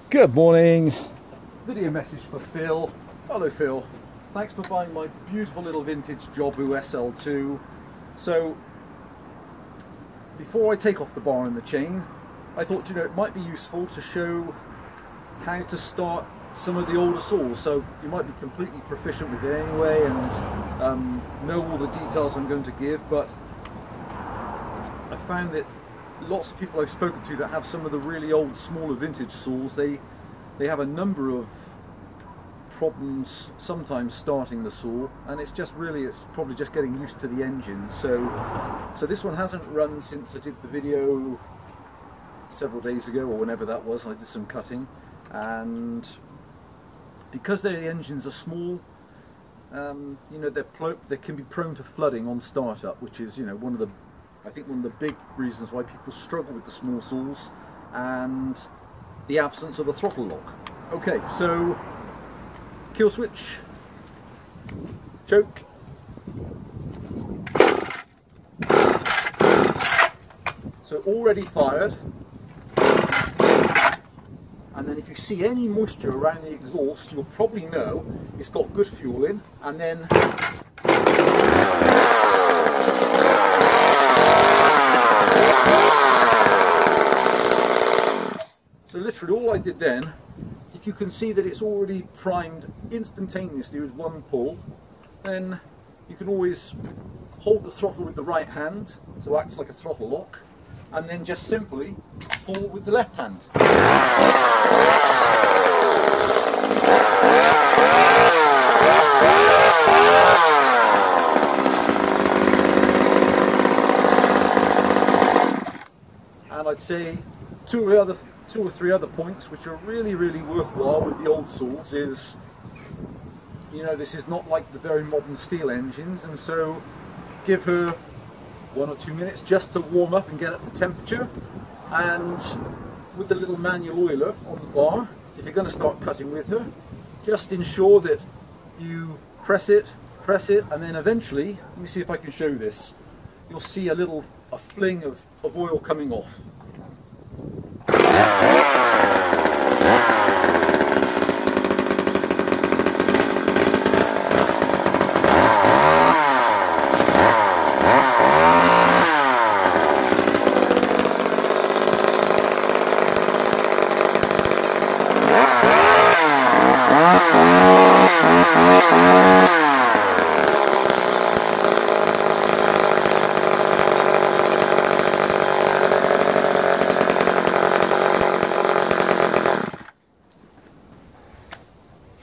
Good morning. Video message for Phil. Hello Phil. Thanks for buying my beautiful little vintage JoBu SL2. So, before I take off the bar and the chain, I thought, it might be useful to show how to start some of the older saws. So you might be completely proficient with it anyway and know all the details I'm going to give, but I found that lots of people I've spoken to that have some of the really old, smaller vintage saws, they have a number of problems sometimes starting the saw, and it's probably just getting used to the engine. So this one hasn't run since I did the video several days ago, or whenever that was. I did some cutting, and because the engines are small, they can be prone to flooding on startup, which is one of the big reasons why people struggle with the small saws, and the absence of a throttle lock. Okay, so kill switch, choke, so already fired. And then if you see any moisture around the exhaust, you'll probably know it's got good fuel in. And then so literally all I did then, if you can see that it's already primed instantaneously with one pull, then you can always hold the throttle with the right hand, so it acts like a throttle lock, and then just simply pull with the left hand. And I'd say two or three other points which are really worthwhile with the old saws is, this is not like the very modern steel engines, and so give her 1 or 2 minutes just to warm up and get up to temperature. And with the little manual oiler on the bar, if you're going to start cutting with her, just ensure that you press it, and then eventually, let me see if I can show this, you'll see a fling of oil coming off.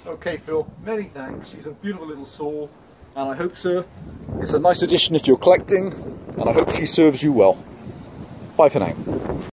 Okay Phil, many thanks. She's a beautiful little saw, and I hope, sir, it's a nice addition if you're collecting, and I hope she serves you well. Bye for now.